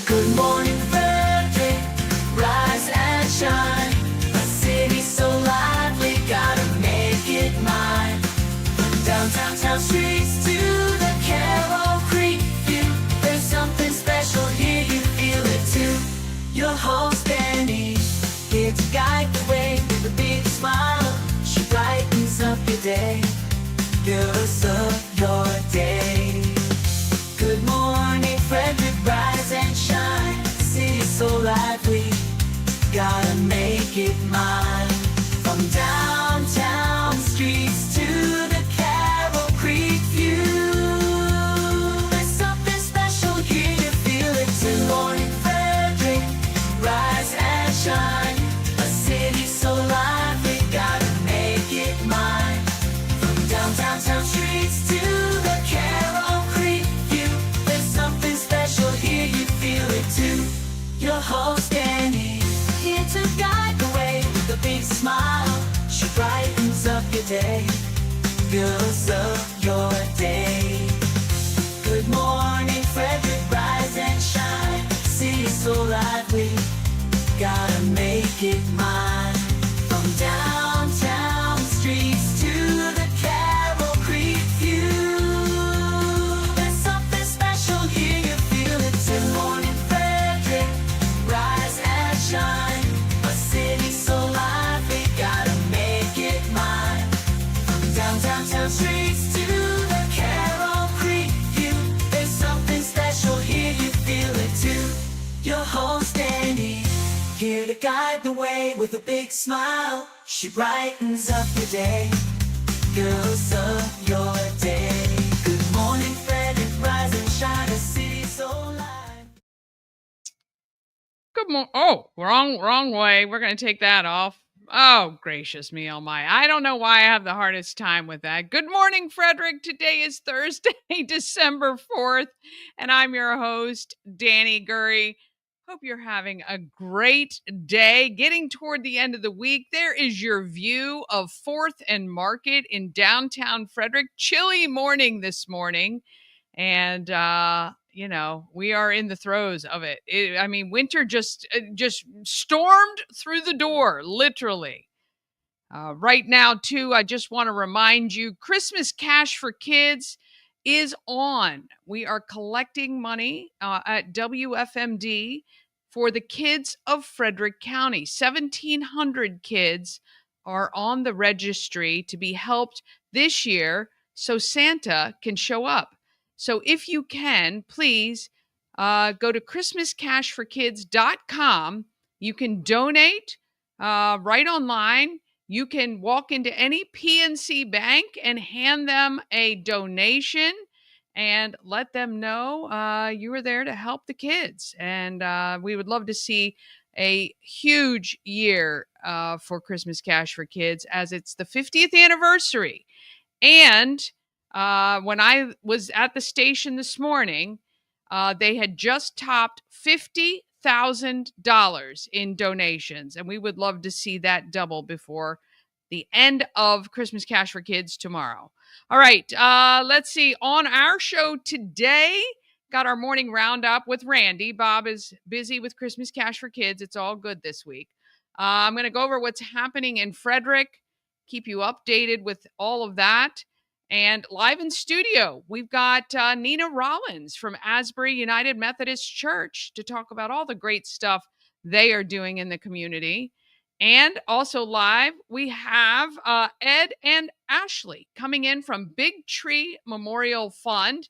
Good morning, Frederick, rise and shine. A city so lively, gotta make it mine. From downtown town streets to the Carroll Creek view, there's something special here, you feel it too. Your host Dani, here to guide the way with a big smile. She brightens up your day, girls of your day. Good morning, Frederick, rise and shine. The city's so lively, gotta make it mine. From downtown streets to the Carroll Creek view, there's something special here, you feel it too. Good morning, Frederick, rise and shine. A city so lively, gotta make it mine. From downtown streets to the Carroll Creek view, there's something special here, you feel it too. Your host Dani, here to guide the way with a big smile. She brightens up your day, girls of your day. Good morning, Frederick, rise and shine. City's so lively, gotta make it mine. From downtown streets to the Carroll Creek view, there's something special here, you feel it too. Good morning, Frederick, rise and shine. A city so lively, gotta make it mine. From downtown streets to the Carroll Creek view, there's something special here, you feel it too. Your host Dani, here to guide the way with a big smile. She brightens up your day, girls of your day. Good morning, Frederick, rise and shine. A city so live. Good morning. Oh, wrong way. We're going to take that off. Oh, gracious me, oh my. I don't know why I have the hardest time with that. Good morning, Frederick. Today is Thursday, December 4th, and I'm your host, Dani Gurrie. Hope you're having a great day. Getting toward the end of the week, there is your view of 4th and Market in downtown Frederick. Chilly morning this morning. And, we are in the throes of it. Winter just stormed through the door, literally. Right now, too, I just want to remind you, Christmas Cash for Kids is on. We are collecting money at WFMD for the kids of Frederick County. 1,700 kids are on the registry to be helped this year so Santa can show up. So if you can, please go to ChristmasCashForKids.com. You can donate right online. You can walk into any PNC bank and hand them a donation and let them know you were there to help the kids. And we would love to see a huge year for Christmas Cash for Kids, as it's the 50th anniversary. And when I was at the station this morning, they had just topped $50,000 in donations, and we would love to see that double before the end of Christmas Cash for Kids tomorrow. All right, let's see. On our show today, got our morning roundup with Randy. Bob is busy with Christmas Cash for Kids. It's all good this week. I'm going to go over what's happening in Frederick, keep you updated with all of that. And live in studio, we've got Nina Rollins from Asbury United Methodist Church to talk about all the great stuff they are doing in the community. And also live, we have Ed and Ashley coming in from Big Tree Memorial Fund.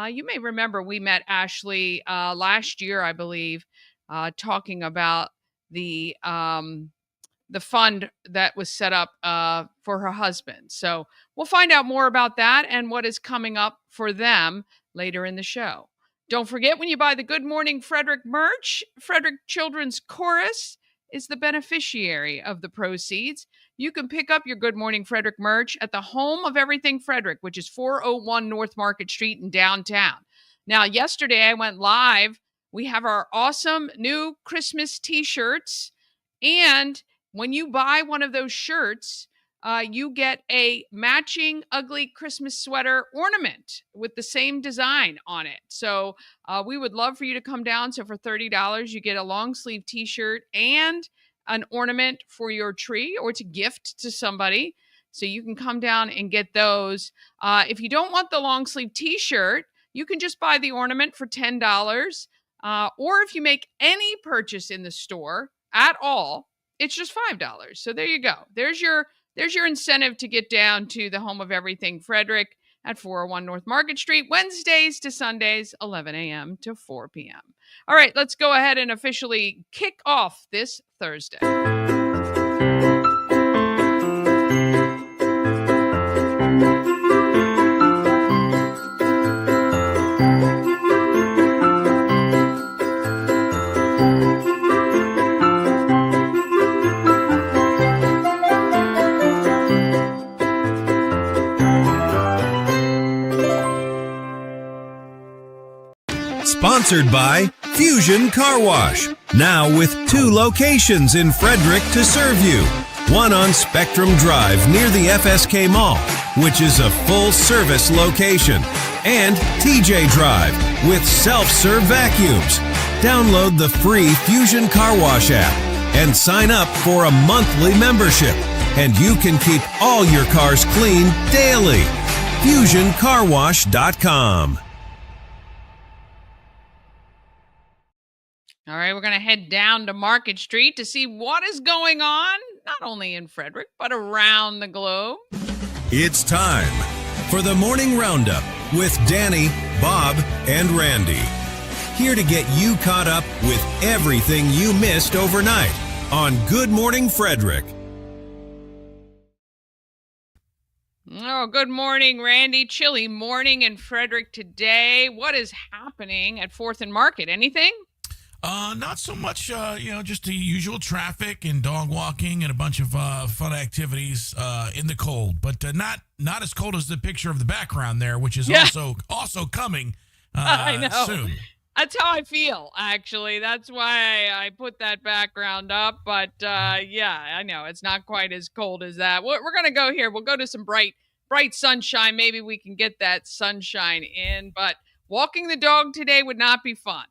You may remember we met Ashley last year, I believe, talking about the fund that was set up for her husband. So we'll find out more about that and what is coming up for them later in the show. Don't forget, when you buy the Good Morning Frederick merch, Frederick Children's Chorus is the beneficiary of the proceeds. You can pick up your Good Morning Frederick merch at the home of everything Frederick, which is 401 North Market Street in downtown. Now, yesterday I went live. We have our awesome new Christmas t-shirts, and when you buy one of those shirts, you get a matching ugly Christmas sweater ornament with the same design on it. So we would love for you to come down. So for $30, you get a long sleeve t-shirt and an ornament for your tree or to gift to somebody. So you can come down and get those. If you don't want the long sleeve t-shirt, you can just buy the ornament for $10. Or if you make any purchase in the store at all, it's just $5. So there you go. There's your incentive to get down to the home of everything Frederick at 401 North Market Street, Wednesdays to Sundays, 11 a.m. to 4 p.m. All right, let's go ahead and officially kick off this Thursday. Sponsored by Fusion Car Wash. Now with 2 locations in Frederick to serve you. One on Spectrum Drive near the FSK Mall, which is a full-service location. And TJ Drive with self-serve vacuums. Download the free Fusion Car Wash app and sign up for a monthly membership. And you can keep all your cars clean daily. FusionCarWash.com. All right, we're going to head down to Market Street to see what is going on, not only in Frederick, but around the globe. It's time for the Morning Roundup with Dani, Bob, and Randy. Here to get you caught up with everything you missed overnight on Good Morning Frederick. Oh, good morning, Randy. Chilly morning in Frederick today. What is happening at 4th and Market? Anything? Not so much, just the usual traffic and dog walking and a bunch of fun activities in the cold, but not as cold as the picture of the background there, which is also coming I know. soon. That's how I feel, actually. That's why I put that background up. But I know it's not quite as cold as that. We're going to go here. We'll go to some bright sunshine. Maybe we can get that sunshine in. But walking the dog today would not be fun.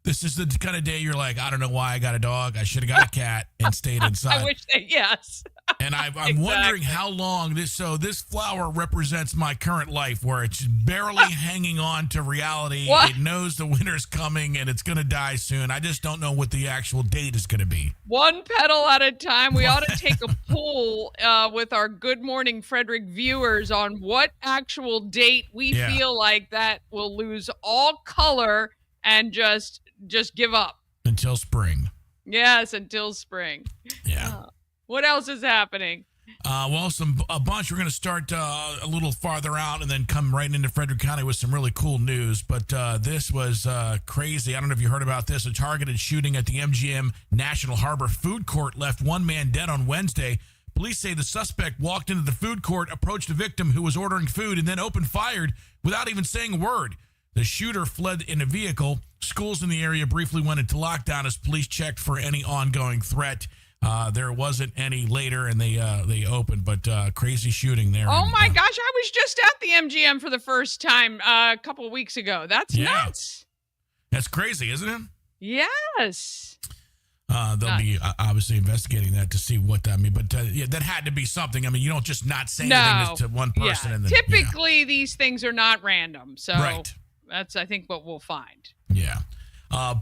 This is the kind of day you're like, I don't know why I got a dog. I should have got a cat and stayed inside. I wish that, yes. And I'm Exactly. wondering how long this flower represents my current life, where it's barely hanging on to reality. What? It knows the winter's coming and it's going to die soon. I just don't know what the actual date is going to be. One petal at a time. We ought to take a poll with our Good Morning Frederick viewers on what actual date we feel like that will lose all color and just give up. Until spring. Yes, until spring. Yeah. What else is happening? A bunch. We're going to start a little farther out and then come right into Frederick County with some really cool news. But this was crazy. I don't know if you heard about this. A targeted shooting at the MGM National Harbor Food Court left one man dead on Wednesday. Police say the suspect walked into the food court, approached a victim who was ordering food, and then opened fire without even saying a word. The shooter fled in a vehicle. Schools in the area briefly went into lockdown as police checked for any ongoing threat. There wasn't any later, and they opened, but crazy shooting there. Oh, my gosh. I was just at the MGM for the first time a couple of weeks ago. That's nuts. That's crazy, isn't it? Yes. They'll be obviously investigating that to see what that means. But that had to be something. I mean, you don't just not say anything to one person. Yeah. And then, Typically, these things are not random. So right. That's, I think, what we'll find. Yeah.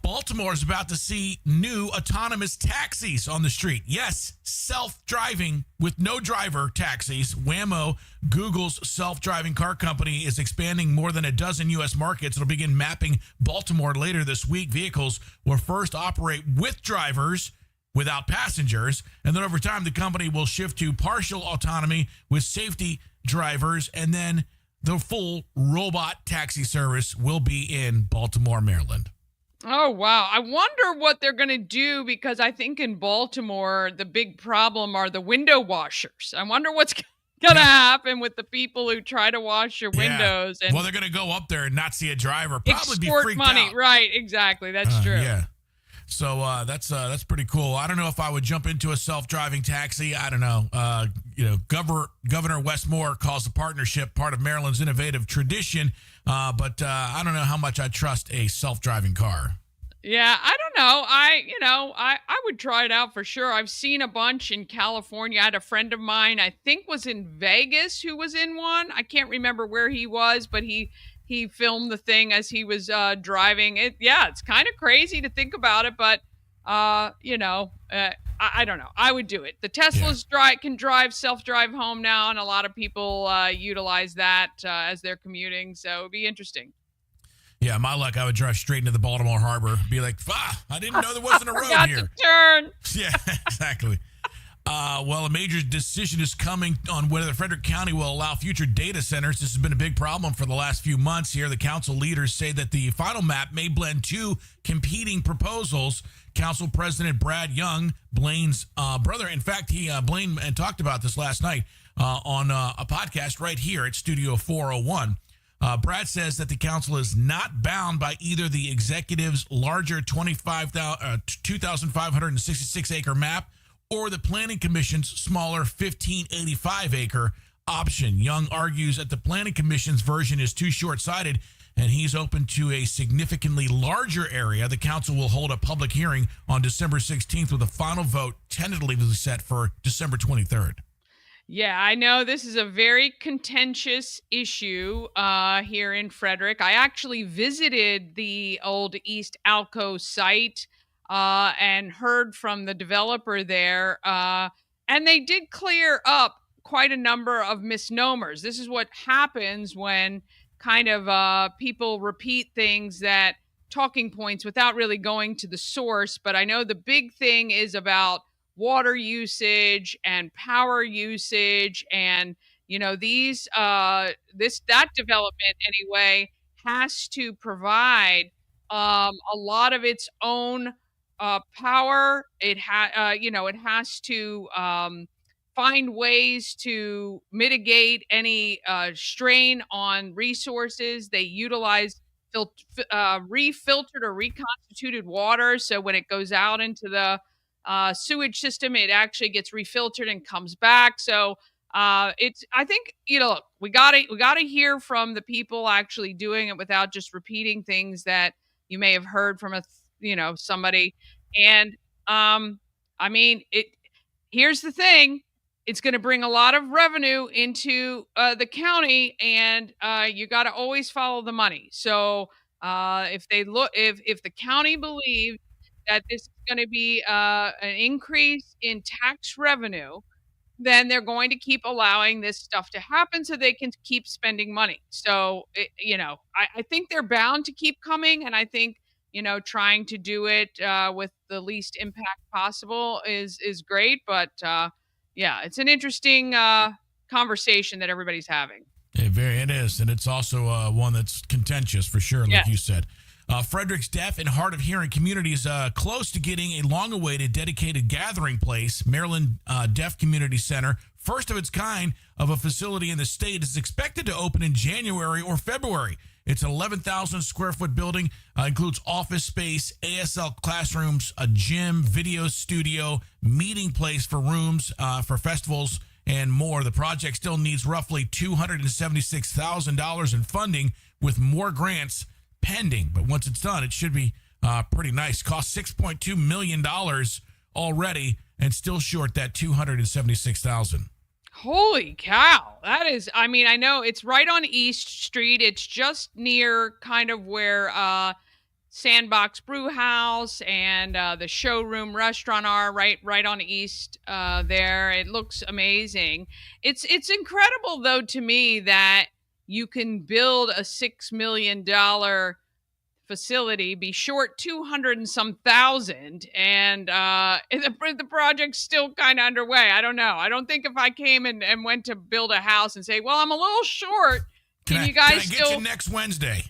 Baltimore is about to see new autonomous taxis on the street. Yes, self-driving with no driver taxis. Waymo, Google's self-driving car company, is expanding more than a dozen U.S. markets. It'll begin mapping Baltimore later this week. Vehicles will first operate with drivers without passengers, and then over time the company will shift to partial autonomy with safety drivers, and then the full robot taxi service will be in Baltimore, Maryland. Oh, wow. I wonder what they're going to do, because I think in Baltimore, the big problem are the window washers. I wonder what's going to happen with the people who try to wash your windows. And well, they're going to go up there and not see a driver. Probably be freaked money. out. Right, exactly. That's true. Yeah. So that's pretty cool. I don't know if I would jump into a self-driving taxi. I don't know. Governor Wes Moore calls the partnership part of Maryland's innovative tradition, but I don't know how much I trust a self-driving car. Yeah, I don't know. I would try it out for sure. I've seen a bunch in California. I had a friend of mine, I think was in Vegas, who was in one. I can't remember where he was, but he filmed the thing as he was driving it. Yeah, it's kind of crazy to think about it, but I don't know. I would do it. The Teslas can drive self-drive home now, and a lot of people utilize that as they're commuting. So it'd be interesting. Yeah, my luck, I would drive straight into the Baltimore Harbor. Be like, I didn't know there wasn't a road Forgot here. to turn. Yeah, exactly. Well, a major decision is coming on whether Frederick County will allow future data centers. This has been a big problem for the last few months here. The council leaders say that the final map may blend two competing proposals. Council President Brad Young, Blaine's brother. In fact, Blaine talked about this last night on a podcast right here at Studio 401. Brad says that the council is not bound by either the executive's larger 2,566 acre map or the Planning Commission's smaller 1,585 acre option. Young argues that the Planning Commission's version is too short-sighted, and he's open to a significantly larger area. The council will hold a public hearing on December 16th with a final vote tentatively set for December 23rd. Yeah, I know this is a very contentious issue here in Frederick. I actually visited the old East Alco site and heard from the developer there. And they did clear up quite a number of misnomers. This is what happens when kind of people repeat things, that talking points, without really going to the source. But I know the big thing is about water usage and power usage, and that development anyway has to provide a lot of its own power. It has to find ways to mitigate any strain on resources. They utilize refiltered or reconstituted water, so when it goes out into the sewage system, it actually gets refiltered and comes back. So I think we gotta hear from the people actually doing it without just repeating things that you may have heard from somebody. And here's the thing: it's going to bring a lot of revenue into the county, and you got to always follow the money. So if the county believes that this is going to be an increase in tax revenue, then they're going to keep allowing this stuff to happen so they can keep spending money. So, I think they're bound to keep coming. And I think, trying to do it with the least impact possible is great. But it's an interesting conversation that everybody's having. It is. And it's also one that's contentious for sure, like you said. Frederick's deaf and hard of hearing community is close to getting a long-awaited dedicated gathering place. Maryland Deaf Community Center, first of its kind of a facility in the state, is expected to open in January or February. It's an 11,000 square foot building, includes office space, ASL classrooms, a gym, video studio, meeting place for rooms for festivals, and more. The project still needs roughly $276,000 in funding, with more grants pending, but once it's done, it should be pretty nice. Cost $6.2 million already, and still short that $276,000. Holy cow! That is, I know it's right on East Street. It's just near kind of where Sandbox Brew House and the Showroom Restaurant are, right on East there. It looks amazing. It's incredible though to me that you can build a $6 million facility, be short 200 and some thousand, and the project's still kind of underway. I don't know. I don't think if I came and went to build a house and say, well, I'm a little short, can you guys get still you next Wednesday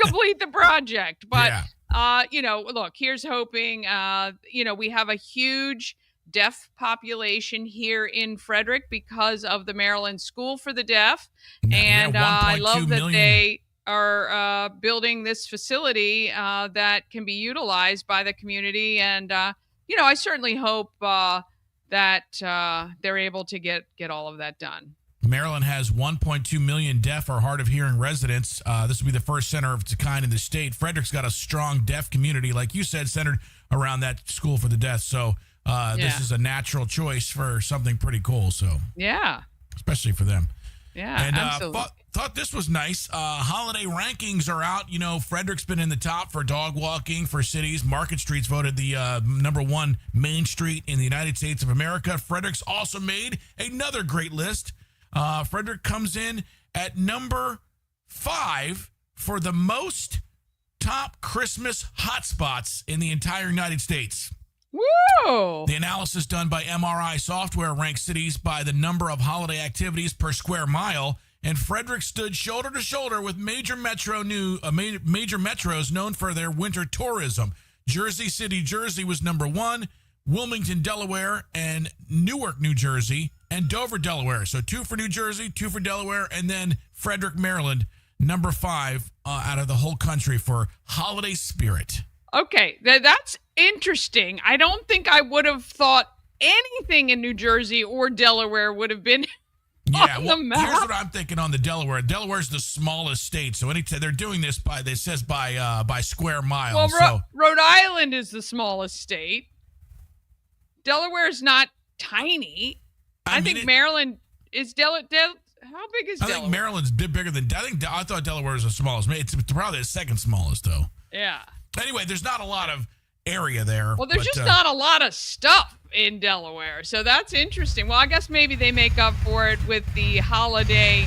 complete the project? But yeah. Look, here's hoping. We have a huge deaf population here in Frederick because of the Maryland School for the Deaf. And I love that they are building this facility that can be utilized by the community. And, I certainly hope that they're able to get all of that done. Maryland has 1.2 million deaf or hard of hearing residents. This will be the first center of its kind in the state. Frederick's got a strong deaf community, like you said, centered around that school for the deaf. So this is a natural choice for something pretty cool. So yeah, especially for them. Yeah, and absolutely. Thought this was nice. Holiday rankings are out. Frederick's been in the top for dog walking for cities. Market Street's voted the number 1 main street in the United States of America. Frederick's also made another great list. Frederick comes in at number 5 for the most top Christmas hotspots in the entire United States. Woo! The analysis done by MRI Software ranks cities by the number of holiday activities per square mile, and Frederick stood shoulder to shoulder with major metros known for their winter tourism. Jersey City, Jersey was number 1, Wilmington, Delaware, and Newark, New Jersey, and Dover, Delaware. So 2 for New Jersey, 2 for Delaware, and then Frederick, Maryland, number 5 out of the whole country for holiday spirit. Okay, that's interesting. I don't think I would have thought anything in New Jersey or Delaware would have been on the map. Here's what I'm thinking on the Delaware. Delaware's the smallest state, so they're doing this by square mile. Well, Rhode Island is the smallest state. Delaware's not tiny. I think Maryland is how big is Delaware? I think Maryland's a bit bigger than. I thought Delaware was the smallest. It's probably the second smallest though. Yeah. Anyway, there's not a lot of area there. Well, there's just not a lot of stuff in Delaware, so that's interesting. Well, I guess maybe they make up for it with the holiday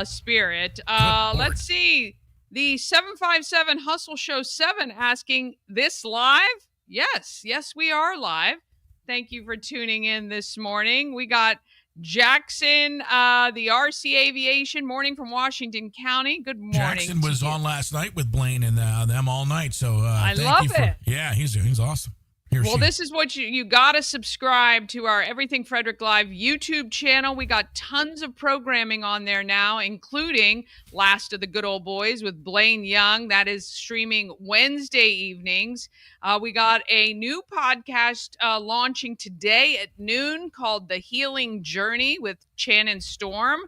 spirit. Let's see. The 757 Hustle Show 7 asking, this live? Yes, we are live. Thank you for tuning in this morning. We got Jackson, the RC Aviation, morning from Washington County. Good morning. Jackson was on last night with Blaine and them all night. So I love it. Yeah, he's awesome. This is what you got to subscribe to our Everything Frederick Live YouTube channel. We got tons of programming on there now, including Last of the Good Old Boys with Blaine Young. That is streaming Wednesday evenings. We got a new podcast launching today at noon called The Healing Journey with Shannon Storm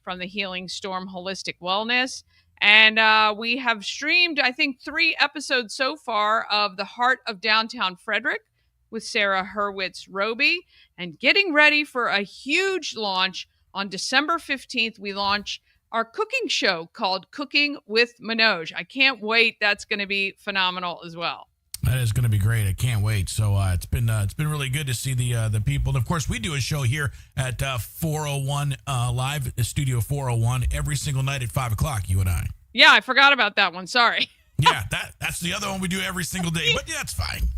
from the Healing Storm Holistic Wellness. And we have streamed, I think, 3 episodes so far of The Heart of Downtown Frederick with Sarah Hurwitz-Roby. And getting ready for a huge launch on December 15th, we launch our cooking show called Cooking with Manoj. I can't wait. That's going to be phenomenal as well. That is going to be great. I can't wait. So it's been really good to see the people. And of course, we do a show here at 401 Live Studio 401 every single night at 5:00. You and I. Yeah, I forgot about that one. Sorry. Yeah, that's the other one we do every single day. But yeah, it's fine.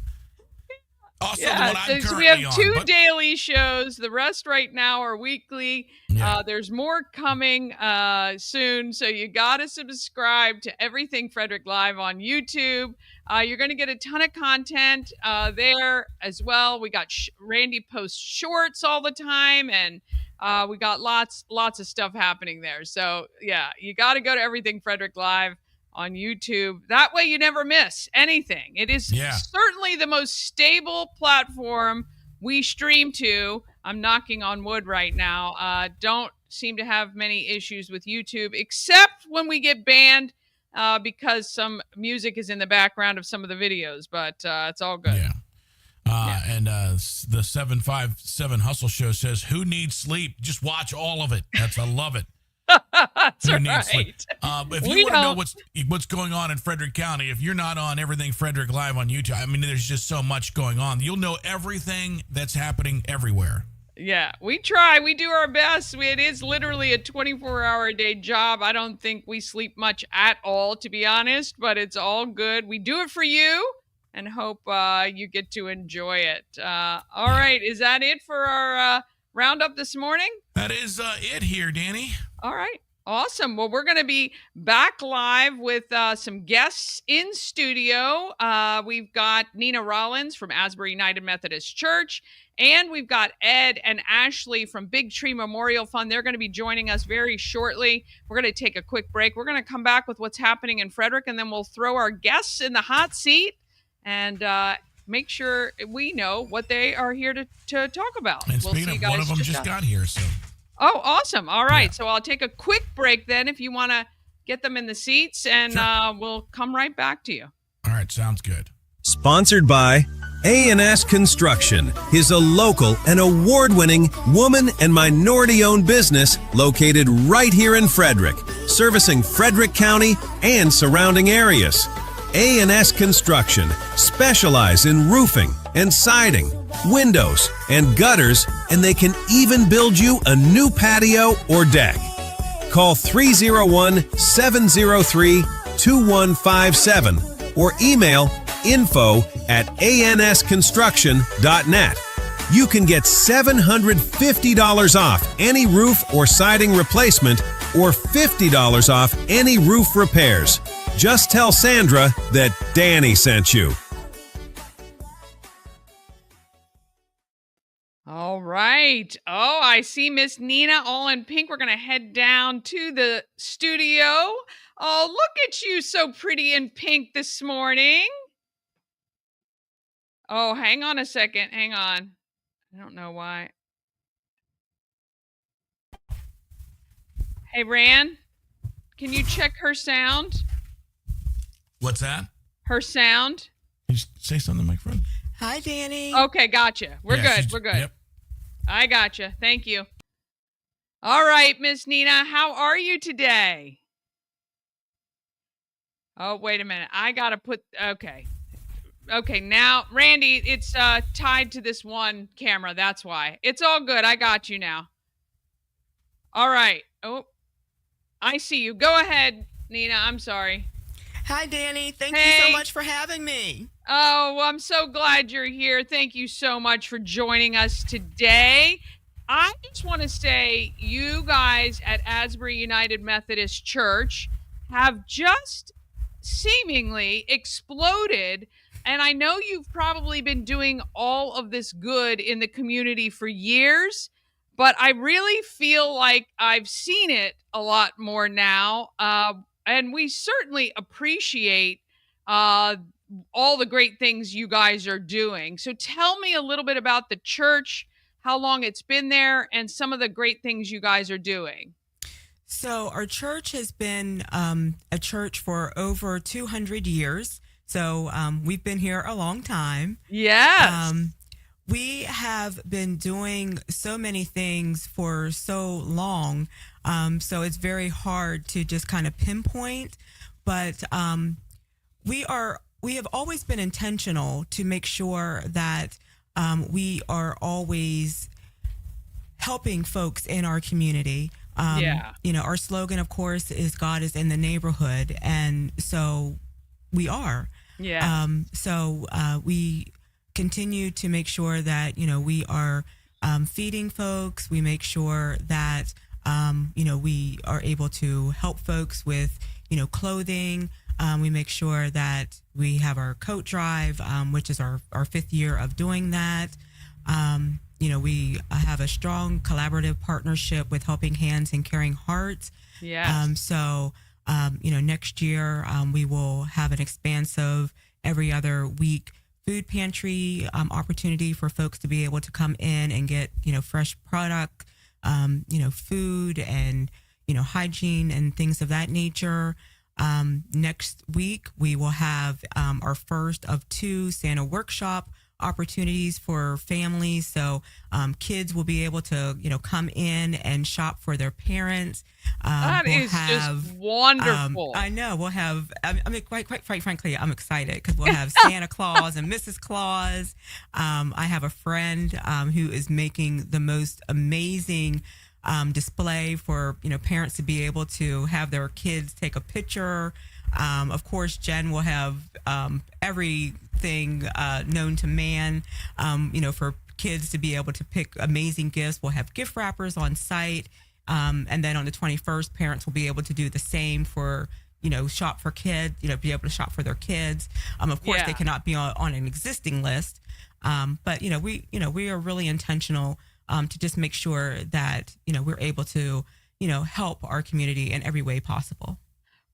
Also, the one I'm currently we have 2 on, daily shows. The rest right now are weekly. Yeah. There's more coming soon. So you got to subscribe to Everything Frederick Live on YouTube. You're going to get a ton of content there as well. We got Randy posts shorts all the time, and we got lots of stuff happening there. So yeah, you got to go to Everything Frederick Live on YouTube. That way you never miss anything. It is certainly the most stable platform we stream to. I'm knocking on wood right now. Don't seem to have many issues with YouTube, except when we get banned because some music is in the background of some of the videos, but it's all good. Yeah. And the 757 Hustle Show says, who needs sleep? Just watch all of it. I love it. That's right. If you want to know what's going on in Frederick County, if you're not on Everything Frederick Live on YouTube, I mean, there's just so much going on. You'll know everything that's happening everywhere. Yeah, we try. We do our best. It is literally a 24-hour-a-day job. I don't think we sleep much at all, to be honest, but it's all good. We do it for you and hope you get to enjoy it. All right. Is that it for our Roundup this morning? That is it here, Dani. All right. Awesome. Well, we're going to be back live with some guests in studio. We've got Nina Rollins from Asbury United Methodist Church, and we've got Ed and Ashley from Big Tree Memorial Fund. They're going to be joining us very shortly. We're going to take a quick break. We're going to come back with what's happening in Frederick, and then we'll throw our guests in the hot seat and make sure we know what they are here to talk about. And We'll speaking of, one of them just got here, so. Oh, awesome. All right. Yeah. So I'll take a quick break then if you want to get them in the seats, and Sure. we'll come right back to you. All right, sounds good. Sponsored by A&S Construction is a local and award-winning woman and minority-owned business located right here in Frederick, servicing Frederick County and surrounding areas. A&S Construction specialize in roofing and siding, windows and gutters, and they can even build you a new patio or deck. Call 301-703-2157 or email info@ansconstruction.net. You can get $750 off any roof or siding replacement or $50 off any roof repairs. Just tell Sandra that Dani sent you. All right. Oh, I see Miss Nina all in pink. We're going to head down to the studio. Oh, look at you, so pretty in pink this morning. Oh, hang on a second. Hang on. I don't know why. Hey, Ran, can you check her sound? What's that? Her sound? Can you say something, my friend? Hi, Dani. Okay, gotcha. We're Yeah, good. We're good. Yep. I gotcha. Thank you. All right, Miss Nina, how are you today? Oh, wait a minute. I got to put, okay. Okay, now, Randy, it's tied to this one camera. That's why. It's all good. I got you now. All right. Oh, I see you. Go ahead, Nina. I'm sorry. Hi, Dani. Thank you Hey. so much for having me. Oh, I'm so glad you're here. Thank you so much for joining us today. I just want to say you guys at Asbury United Methodist Church have just seemingly exploded. And I know you've probably been doing all of this good in the community for years, but I really feel like I've seen it a lot more now. And we certainly appreciate all the great things you guys are doing. So tell me a little bit about the church, how long it's been there, and some of the great things you guys are doing. So our church has been a church for over 200 years. So we've been here a long time. Yes. We have been doing so many things for so long. So it's very hard to just kind of pinpoint. But we have always been intentional to make sure that we are always helping folks in our community. You know, our slogan, of course, is God is in the neighborhood. And so we are. Yeah. So we continue to make sure that, you know, we are feeding folks. We make sure that, you know, we are able to help folks with, you know, clothing. We make sure that we have our coat drive, which is our 5th year of doing that. You know, we have a strong collaborative partnership with Helping Hands and Caring Hearts. Yes. So, you know, next year we will have an expansive every other week food pantry opportunity for folks to be able to come in and get, you know, fresh product, you know, food and, you know, hygiene and things of that nature. Next week, we will have our first of 2 Santa workshop opportunities for families. So kids will be able to, you know, come in and shop for their parents. That is just wonderful. I know. We'll have, I mean, quite frankly, I'm excited because we'll have Santa Claus and Mrs. Claus. I have a friend who is making the most amazing display for, you know, parents to be able to have their kids take a picture. Of course, Jen will have everything known to man, you know, for kids to be able to pick amazing gifts. We'll have gift wrappers on site. And then on the 21st, parents will be able to do the same for, shop for kids, be able to shop for their kids. Of course, they cannot be on an existing list. But, we are really intentional to just make sure that, we're able to, help our community in every way possible.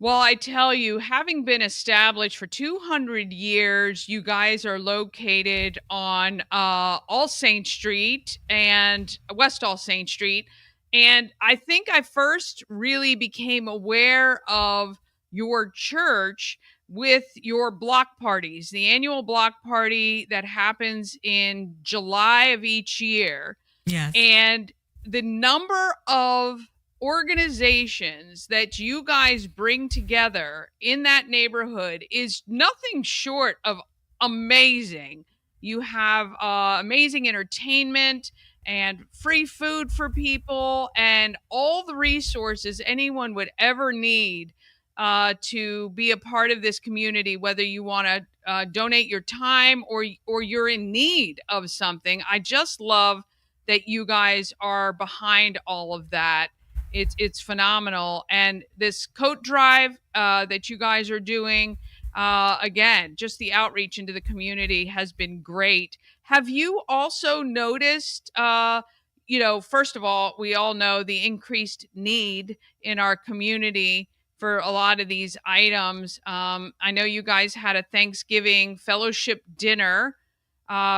Well, I tell you, having been established for 200 years, you guys are located on All Saints Street and West All Saints Street. And I think I first really became aware of your church with your block parties, the annual block party that happens in July of each year. Yes. And the number of organizations that you guys bring together in that neighborhood is nothing short of amazing. You have amazing entertainment and free food for people and all the resources anyone would ever need to be a part of this community, whether you want to donate your time or you're in need of something. I just love that you guys are behind all of that. It's phenomenal. And this coat drive that you guys are doing, again, just the outreach into the community has been great. Have you also noticed, first of all, we all know the increased need in our community for a lot of these items. I know you guys had a Thanksgiving fellowship dinner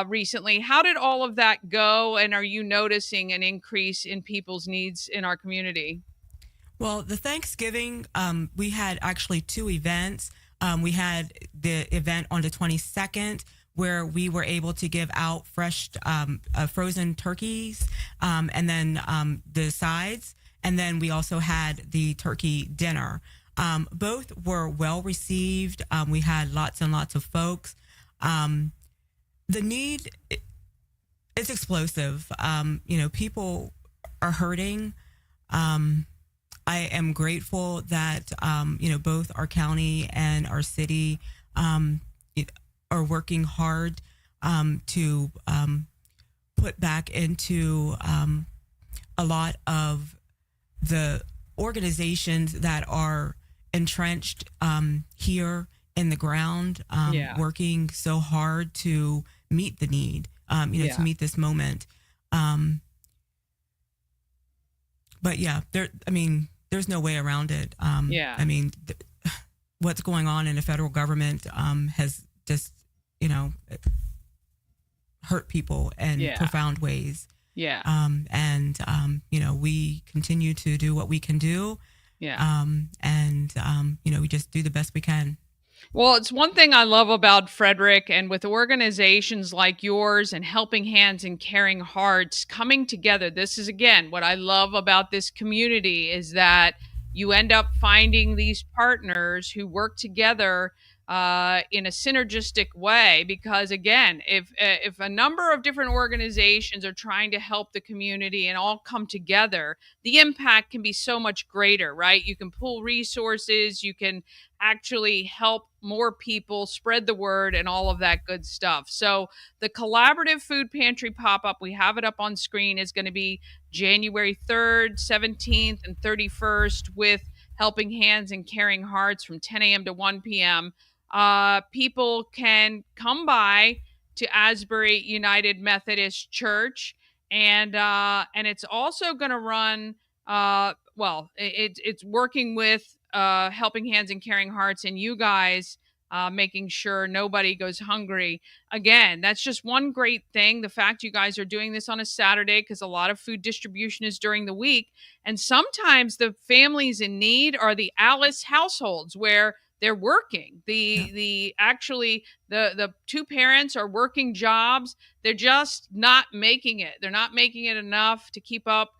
recently. How did all of that go? And are you noticing an increase in people's needs in our community? Well, the Thanksgiving, we had actually two events. We had the event on the 22nd where we were able to give out fresh frozen turkeys and then the sides. And then we also had the turkey dinner. Both were well received. We had lots and lots of folks. The need is explosive. People are hurting. I am grateful that, both our county and our city are working hard to put back into a lot of the organizations that are entrenched here in the ground, working so hard to meet the need, to meet this moment. But there's no way around it. What's going on in the federal government has just, hurt people in profound ways. Yeah. We continue to do what we can do. Yeah. We just do the best we can. Well, it's one thing I love about Frederick, and with organizations like yours and Helping Hands and Caring Hearts coming together. This is, again, what I love about this community is that you end up finding these partners who work together in a synergistic way, because again, if a number of different organizations are trying to help the community and all come together, the impact can be so much greater, right? You can pool resources, you can actually help more people, spread the word, and all of that good stuff. So the collaborative food pantry pop-up, we have it up on screen, is going to be January 3rd, 17th, and 31st with Helping Hands and Caring Hearts from 10 a.m. to 1 p.m. People can come by to Asbury United Methodist Church, and it's also going to run. It's working with Helping Hands and Caring Hearts and you guys, making sure nobody goes hungry. Again, that's just one great thing. The fact you guys are doing this on a Saturday, because a lot of food distribution is during the week, and sometimes the families in need are the Alice households where they're working. The two parents are working jobs. They're just not making it. They're not making it enough to keep up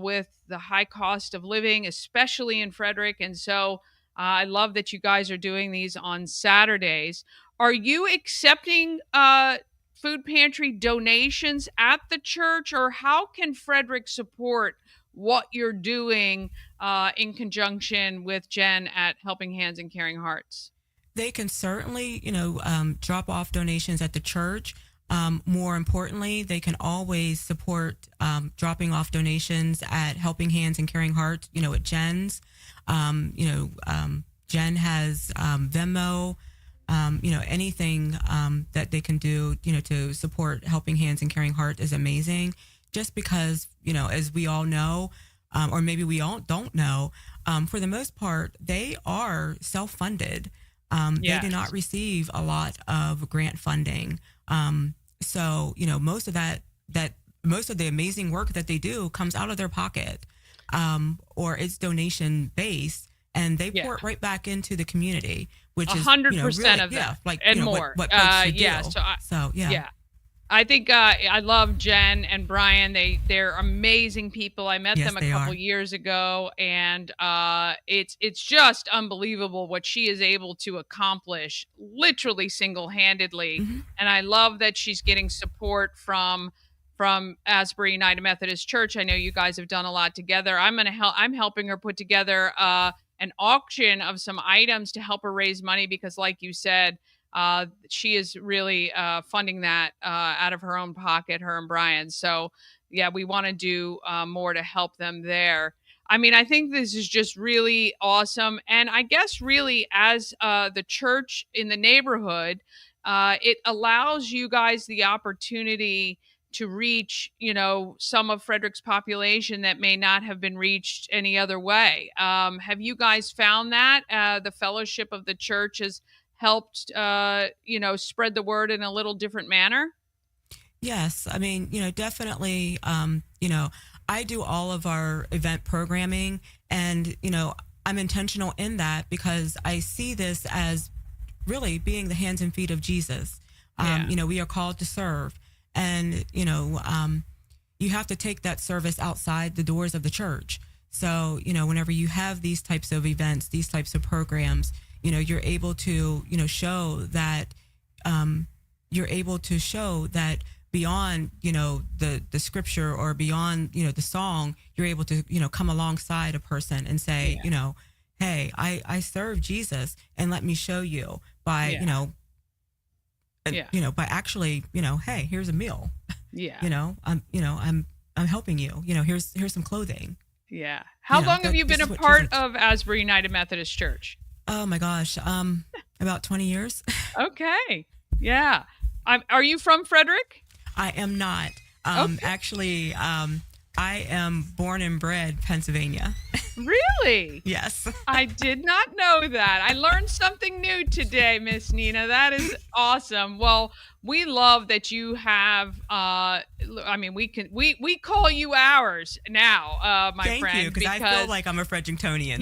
with the high cost of living, especially in Frederick. And so I love that you guys are doing these on Saturdays. Are you accepting food pantry donations at the church, or how can Frederick support what you're doing in conjunction with Jen at Helping Hands and Caring Hearts? They can certainly, drop off donations at the church. More importantly, they can always support dropping off donations at Helping Hands and Caring Hearts, at Jen's. Jen has Venmo, anything that they can do, to support Helping Hands and Caring Hearts is amazing. Just because, as we all know, or maybe we all don't know, for the most part, they are self-funded. They do not receive a lot of grant funding. So, most of most of the amazing work that they do comes out of their pocket, or it's donation based, and they pour it right back into the community, which is 100% really, of that, like, and more. What folks should do. So I think I love Jen and Brian. They're amazing people. I met them a couple years ago, and it's just unbelievable what she is able to accomplish, literally single-handedly. Mm-hmm. And I love that she's getting support from Asbury United Methodist Church. I know you guys have done a lot together. I'm helping her put together an auction of some items to help her raise money, because, like you said, she is really funding that out of her own pocket, her and Brian. So, yeah, we want to do more to help them there. I mean, I think this is just really awesome. And I guess really as the church in the neighborhood, it allows you guys the opportunity to reach, some of Frederick's population that may not have been reached any other way. Have you guys found that the fellowship of the church has helped, spread the word in a little different manner? Yes. I mean, definitely, I do all of our event programming, and, I'm intentional in that because I see this as really being the hands and feet of Jesus. We are called to serve, and, you have to take that service outside the doors of the church. So, whenever you have these types of events, these types of programs, you're able to, show that, beyond, the scripture, or beyond, the song, you're able to, come alongside a person and say, hey, I serve Jesus, and let me show you by, by actually, hey, here's a meal. Yeah. I'm helping you. Here's some clothing. Yeah. How long have you been a part of Asbury United Methodist Church? Oh my gosh. About 20 years. Okay. Yeah. Are you from Frederick? I am not. Okay. Actually, I am born and bred Pennsylvania. Really? Yes. I did not know that. I learned something new today, Miss Nina. That is awesome. Well, we love that you have, we call you ours now, my friend. Thank you, because I feel like I'm a Frederictonian.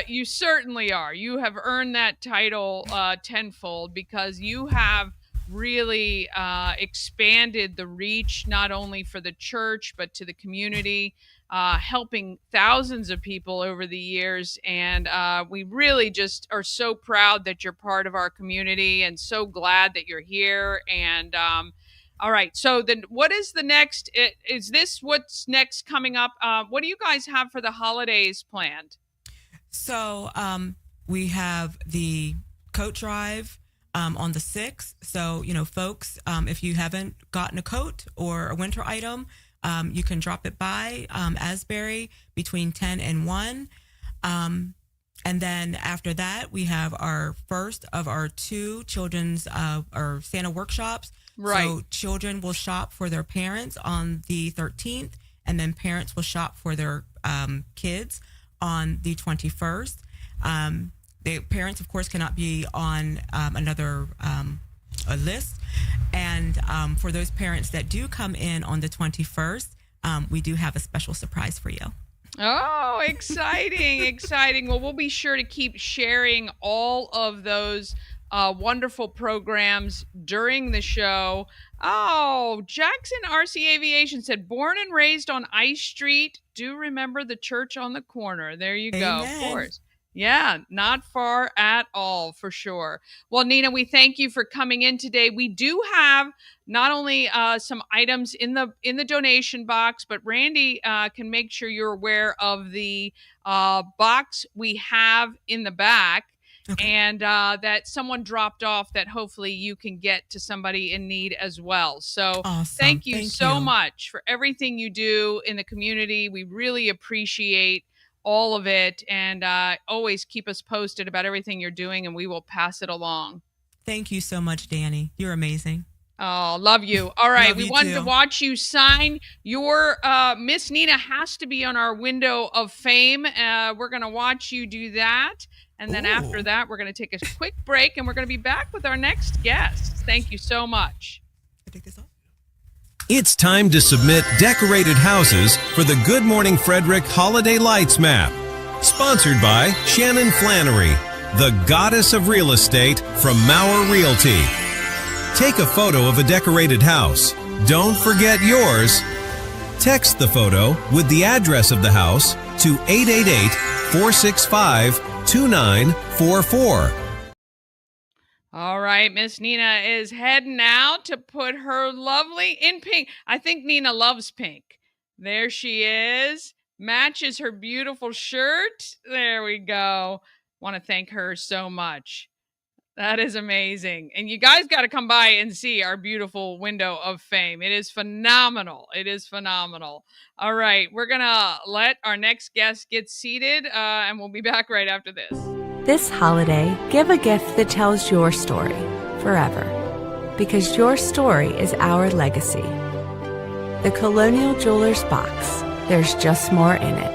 You certainly are. You have earned that title tenfold, because you have really expanded the reach, not only for the church, but to the community, helping thousands of people over the years. And we really just are so proud that you're part of our community, and so glad that you're here. And all right, so then what is the next? Is this what's next coming up? What do you guys have for the holidays planned? So we have the coat drive on the 6th. So, folks, if you haven't gotten a coat or a winter item, you can drop it by Asbury between 10 and 1. And then after that, we have our first of our 2 children's or Santa workshops. Right. So children will shop for their parents on the 13th, and then parents will shop for their kids on the 21st. The parents, of course, cannot be on another a list. And for those parents that do come in on the 21st, we do have a special surprise for you. Oh, exciting, exciting. Well, we'll be sure to keep sharing all of those wonderful programs during the show. Oh, Jackson RC Aviation said, born and raised on Ice Street. Do remember the church on the corner. There you go. Amen. Of course. Yeah, not far at all, for sure. Well, Nina, we thank you for coming in today. We do have not only some items in the donation box, but Randy can make sure you're aware of the box we have in the back. and that someone dropped off that hopefully you can get to somebody in need as well. So Awesome. thank you so much for everything you do in the community. We really appreciate all of it, and always keep us posted about everything you're doing, and we will pass it along. Thank you so much, Dani. You're amazing. Oh, love you. All right. Love We you wanted to too. watch you sign your Miss Nina has to be on our window of fame. We're going to watch you do that. And then after that, we're going to take a quick break, and we're going to be back with our next guest. Thank you so much. I take this off. It's time to submit decorated houses for the Good Morning Frederick Holiday Lights Map. Sponsored by Shannon Flannery, the goddess of real estate from Mauer Realty. Take a photo of a decorated house. Don't forget yours. Text the photo with the address of the house to 888-465-2944. All right. Miss Nina is heading out to put her lovely in pink. I think Nina loves pink. There she is. Matches her beautiful shirt. There we go. Want to thank her so much. That is amazing. And you guys got to come by and see our beautiful window of fame. It is phenomenal. It is phenomenal. All right. We're going to let our next guest get seated, and we'll be back right after this. This holiday, give a gift that tells your story forever, because your story is our legacy. The Colonial Jewelers box. There's just more in it.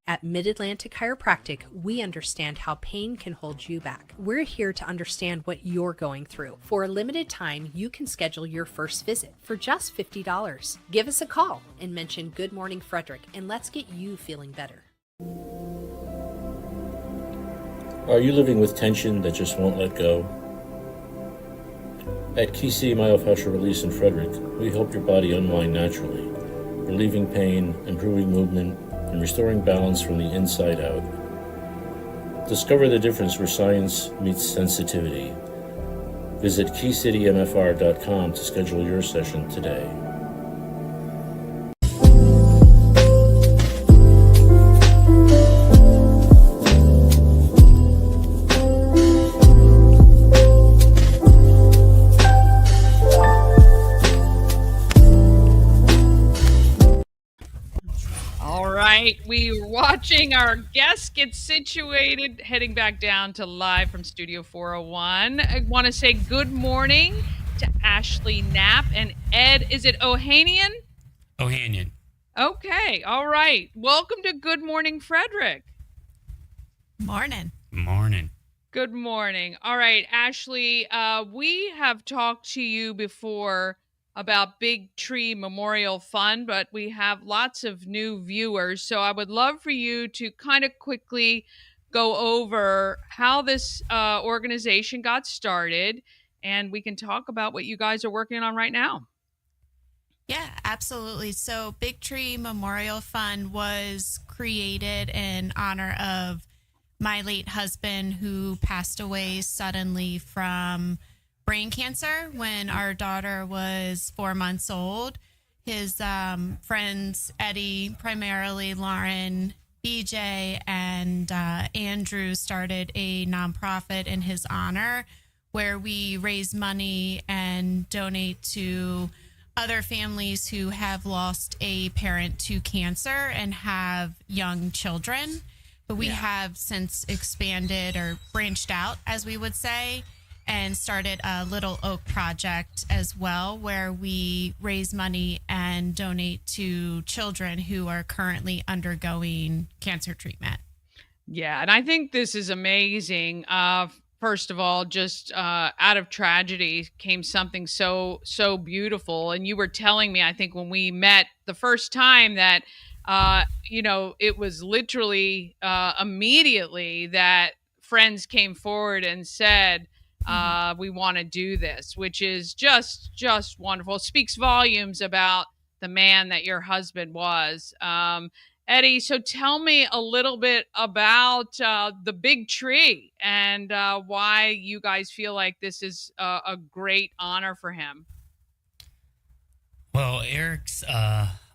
At Mid-Atlantic Chiropractic, we understand how pain can hold you back. We're here to understand what you're going through. For a limited time, you can schedule your first visit for just $50. Give us a call and mention Good Morning Frederick, and let's get you feeling better. Are you living with tension that just won't let go? At Key City Myofascial Release in Frederick, we help your body unwind naturally, relieving pain, improving movement, and restoring balance from the inside out. Discover the difference where science meets sensitivity. Visit KeyCityMFR.com to schedule your session today. We were watching our guests get situated, heading back down to live from Studio 401. I want to say good morning to Ashley Knapp and Ed. Is it Ohanian? Ohanian. Okay. All right. Welcome to Good Morning Frederick. Morning. Morning. Good morning. All right, Ashley, we have talked to you before about Big Tree Memorial Fund, but we have lots of new viewers. So I would love for you to kind of quickly go over how this organization got started, and we can talk about what you guys are working on right now. Yeah, absolutely. So Big Tree Memorial Fund was created in honor of my late husband, who passed away suddenly from brain cancer when our daughter was 4 months old. His friends, Eddie, primarily Lauren, BJ, and Andrew started a nonprofit in his honor where we raise money and donate to other families who have lost a parent to cancer and have young children. But we have since expanded or branched out, as we would say, and started a Little Oak Project as well, where we raise money and donate to children who are currently undergoing cancer treatment. Yeah, and I think this is amazing. First of all, just out of tragedy came something so beautiful. And you were telling me, I think when we met the first time, that it was literally immediately that friends came forward and said, we want to do this, which is just wonderful. It speaks volumes about the man that your husband was. Eddie, so tell me a little bit about the Big Tree and why you guys feel like this is a great honor for him. Well, Eric's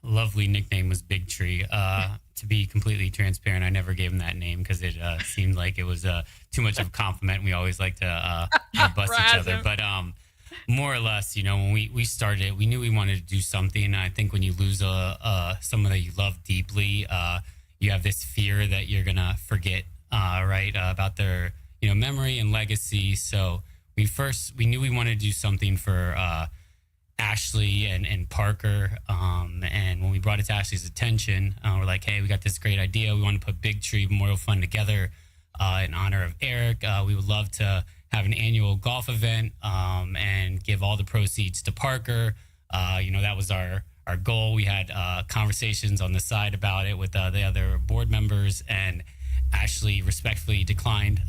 lovely nickname was Big Tree. to be completely transparent, I never gave him that name because it seemed like it was too much of a compliment. We always like to bust each other. But more or less, when we started, we knew we wanted to do something. I think when you lose someone that you love deeply, you have this fear that you're going to forget, about their, memory and legacy. So we knew we wanted to do something for Ashley and Parker. And when we brought it to Ashley's attention, we're like, hey, we got this great idea. We want to put Big Tree Memorial Fund together in honor of Eric. We would love to have an annual golf event and give all the proceeds to Parker. That was our goal. We had conversations on the side about it with the other board members, and Ashley respectfully declined.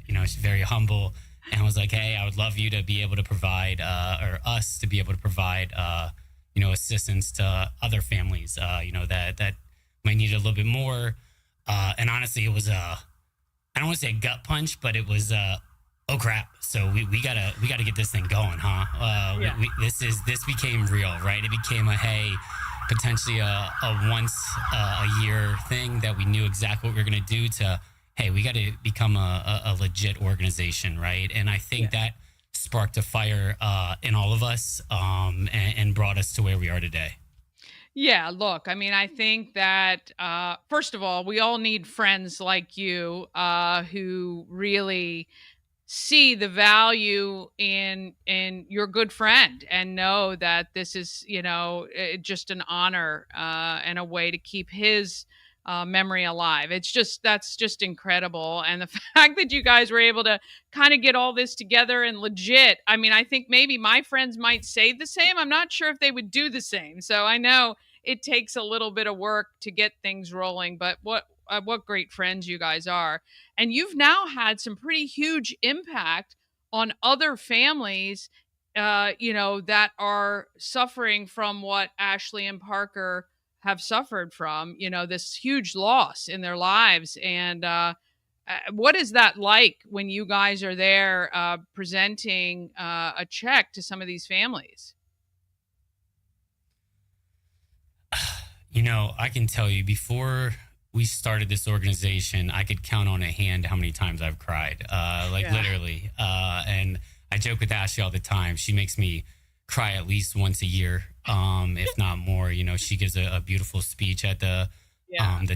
She's very humble and was like, hey, I would love you to be able to provide, or us to be able to provide, assistance to other families, that might need a little bit more. And honestly, it was I don't want to say a gut punch, but it was oh crap. So we gotta get this thing going, huh? This became real, right? It became potentially a once a year thing that we knew exactly what we were gonna do to, hey, we got to become a legit organization, right? And I think that sparked a fire in all of us and brought us to where we are today. Yeah, look, I think that, first of all, we all need friends like you who really see the value in your good friend and know that this is, just an honor and a way to keep his memory alive. That's just incredible. And the fact that you guys were able to kind of get all this together and legit, I think maybe my friends might say the same. I'm not sure if they would do the same. So I know it takes a little bit of work to get things rolling, but what great friends you guys are. And you've now had some pretty huge impact on other families, that are suffering from what Ashley and Parker have suffered from, this huge loss in their lives. And what is that like when you guys are there presenting a check to some of these families? I can tell you, before we started this organization, I could count on a hand how many times I've cried, literally. And I joke with Ashley all the time. She makes me cry at least once a year, if not more. She gives a beautiful speech at the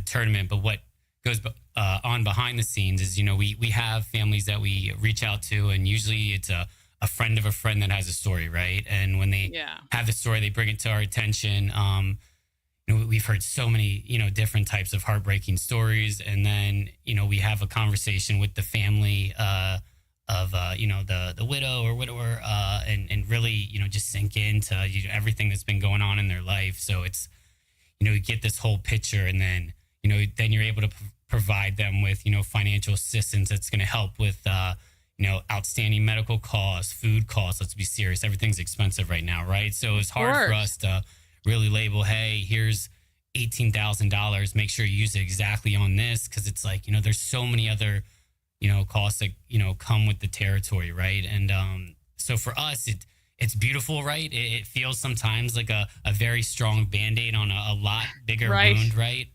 tournament. But what goes on behind the scenes is, we have families that we reach out to, and usually it's a friend of a friend that has a story, right? And when they have the story, they bring it to our attention. We've heard so many, different types of heartbreaking stories. And then, we have a conversation with the family of the widow or widower, and really, just sink into everything that's been going on in their life. So it's, you get this whole picture, and then, then you're able to provide them with, financial assistance that's going to help with, outstanding medical costs, food costs. Let's be serious. Everything's expensive right now, right? So it's hard for us to really label, hey, here's $18,000. Make sure you use it exactly on this, because it's like, there's so many other, costs that, come with the territory, right? And so for us, it's beautiful, right? It feels sometimes like a very strong Band-Aid on a lot bigger wound, right?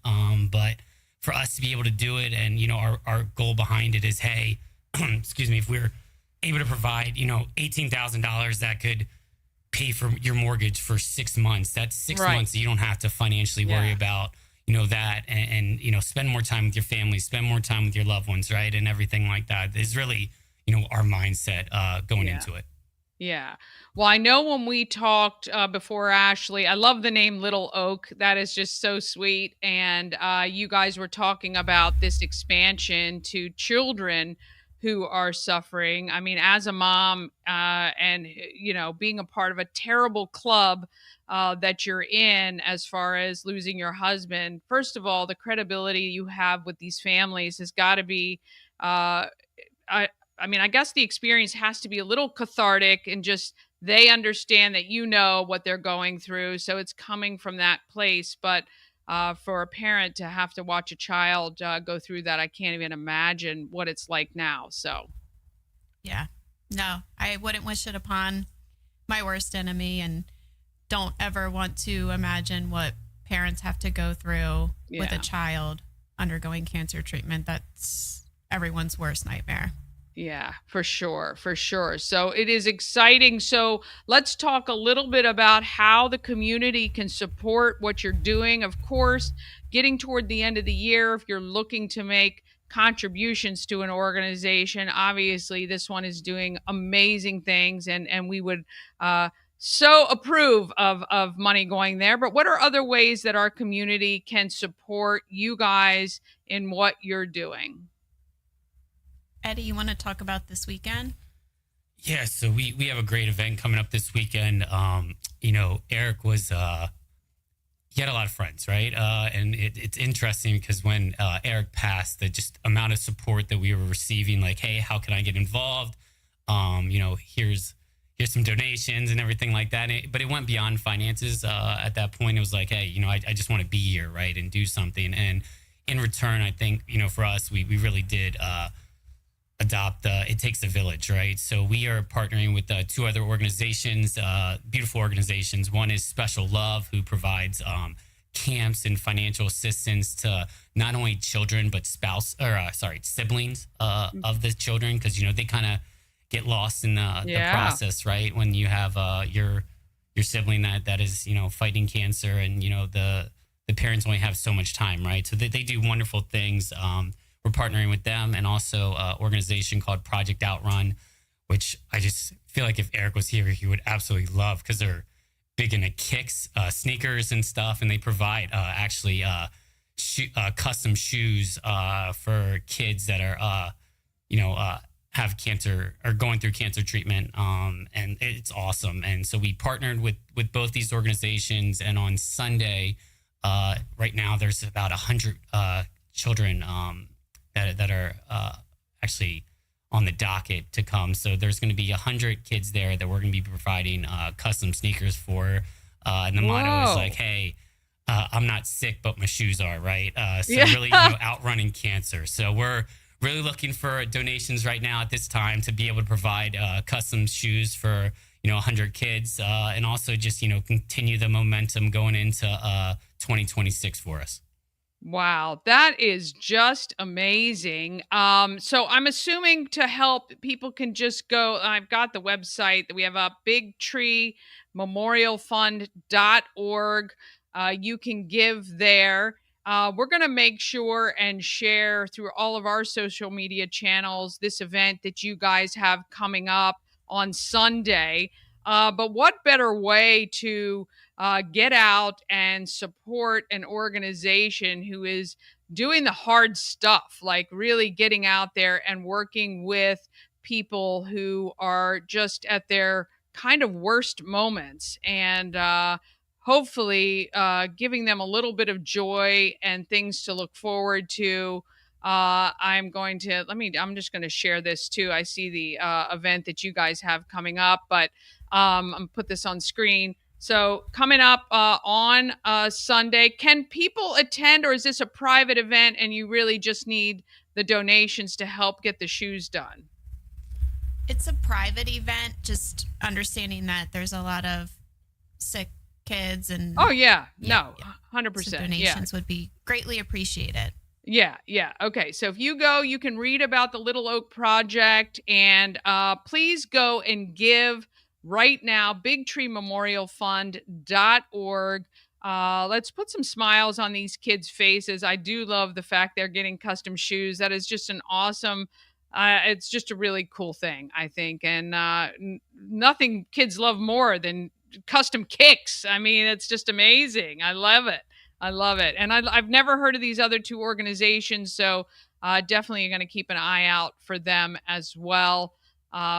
But for us to be able to do it, and, our goal behind it is, hey, excuse me, if we're able to provide, $18,000 that could pay for your mortgage for 6 months. That's 6 months that you don't have to financially worry about, that, and spend more time with your family, spend more time with your loved ones, right? And everything like that is really, our mindset going into it. Yeah. Well, I know when we talked before, Ashley, I love the name Little Oak. That is just so sweet. And you guys were talking about this expansion to children who are suffering. As a mom, and, being a part of a terrible club that you're in, as far as losing your husband, first of all, the credibility you have with these families has got to be, I guess the experience has to be a little cathartic, and just, they understand that what they're going through. So it's coming from that place. But for a parent to have to watch a child go through that, I can't even imagine what it's like now. So, yeah, no, I wouldn't wish it upon my worst enemy, and don't ever want to imagine what parents have to go through with Yeah. a child undergoing cancer treatment. That's everyone's worst nightmare. Yeah, for sure, for sure. So it is exciting. So let's talk a little bit about how the community can support what you're doing. Of course, getting toward the end of the year, if you're looking to make contributions to an organization, obviously this one is doing amazing things, and we would so approve of money going there. But what are other ways that our community can support you guys in what you're doing? Eddie, you want to talk about this weekend? Yeah, so we have a great event coming up this weekend. Eric was he had a lot of friends, right? And it's interesting because when Eric passed, the just amount of support that we were receiving, like, hey, how can I get involved? Here's some donations and everything like that. But it went beyond finances. At that point, it was like, hey, I just want to be here, right, and do something. And in return, I think, for us, we really did adopt It Takes a Village, right? So we are partnering with two other organizations, beautiful organizations. One is Special Love, who provides camps and financial assistance to not only children, but siblings of the children, because, they kind of get lost in the process, right? When you have your sibling that is, fighting cancer, and, the parents only have so much time, right? So they do wonderful things. We're partnering with them, and also an organization called Project Outrun, which I just feel like if Eric was here, he would absolutely love, because they're big into kicks, sneakers and stuff, and they provide custom shoes for kids that are, have cancer or going through cancer treatment, and it's awesome. And so we partnered with both these organizations, and on Sunday, right now there's about 100 children that are actually on the docket to come. So there's going to be 100 kids there that we're going to be providing custom sneakers for. And the motto is like, hey, I'm not sick, but my shoes are, right? Really, outrunning cancer. So we're really looking for donations right now at this time to be able to provide custom shoes for, 100 kids, and also just, continue the momentum going into 2026 for us. Wow, that is just amazing. So I'm assuming to help, people can just go, I've got the website that we have up, bigtreememorialfund.org. You can give there. We're going to make sure and share through all of our social media channels this event that you guys have coming up on Sunday. But what better way to get out and support an organization who is doing the hard stuff, like really getting out there and working with people who are just at their kind of worst moments, and hopefully giving them a little bit of joy and things to look forward to. I'm just going to share this too. I see the event that you guys have coming up, but I'm going to put this on screen. So coming up on Sunday, can people attend, or is this a private event and you really just need the donations to help get the shoes done? It's a private event, just understanding that there's a lot of sick kids, and 100%. Donations would be greatly appreciated. Yeah. Okay. So if you go, you can read about the Little Oak Project, and please go and give right now, bigtreememorialfund.org. Let's put some smiles on these kids' faces. I do love the fact they're getting custom shoes. That is just an awesome, it's just a really cool thing, I think. And nothing kids love more than custom kicks. I mean, it's just amazing. I love it. And I've never heard of these other two organizations, so definitely going to keep an eye out for them as well.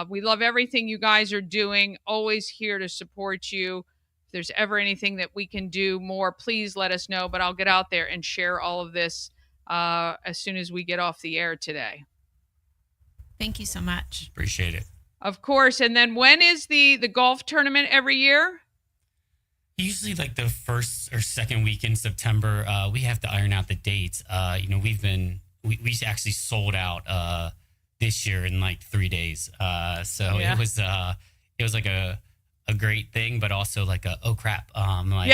We love everything you guys are doing. Always here to support you. If there's ever anything that we can do more, please let us know. But I'll get out there and share all of this as soon as we get off the air today. Thank you so much. Appreciate it. Of course. And then when is the golf tournament every year? Usually like the first or second week in September. We have to iron out the dates. We actually sold out this year in like 3 days. It was like a a great thing, but also like oh crap. We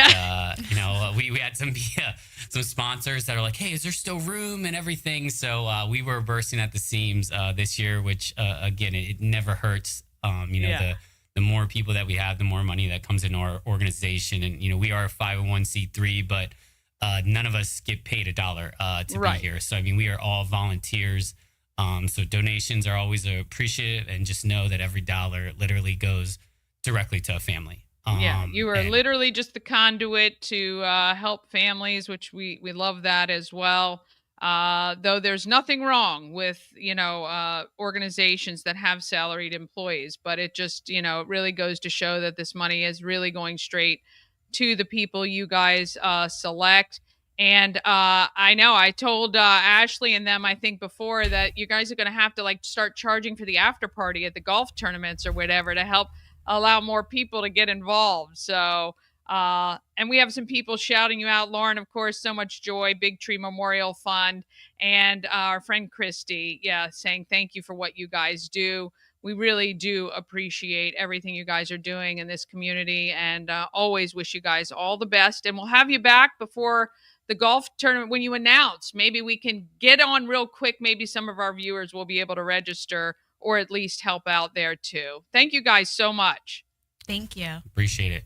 had some sponsors that are like, hey, is there still room and everything? So we were bursting at the seams this year, which again, it never hurts. The more people that we have, the more money that comes into our organization. And, we are a 501c3, but none of us get paid $1 to be here. So, we are all volunteers. So donations are always appreciated, and just know that every dollar literally goes directly to a family. You are literally just the conduit to help families, which we love that as well. Though there's nothing wrong with, organizations that have salaried employees, but it just, it really goes to show that this money is really going straight to the people you guys select. And I know I told Ashley and them, I think before, that you guys are going to have to start charging for the after party at the golf tournaments or whatever to help allow more people to get involved. So, and we have some people shouting you out. Lauren, of course, so much joy, Big Tree Memorial Fund, and our friend Christy, saying thank you for what you guys do. We really do appreciate everything you guys are doing in this community, and always wish you guys all the best. And we'll have you back before the golf tournament when you announce. Maybe we can get on real quick. Maybe some of our viewers will be able to register or at least help out there too. Thank you guys so much. Thank you. Appreciate it.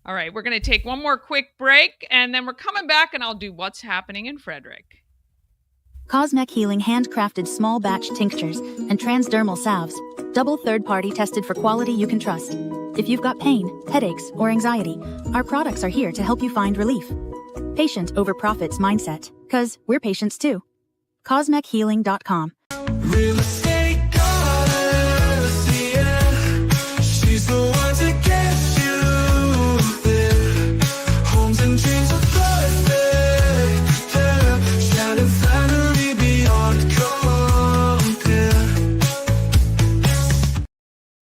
All right, we're going to take one more quick break, and then we're coming back, and I'll do what's happening in Frederick. Cosmec Healing handcrafted small batch tinctures and transdermal salves, double third-party tested for quality you can trust. If you've got pain, headaches, or anxiety, our products are here to help you find relief. Patient over profits mindset, 'cause we're patients too. CosmecHealing.com. Real estate goddess, yeah. She's the one to get you there. Homes and dreams are perfect, yeah. Shining flattery beyond compare.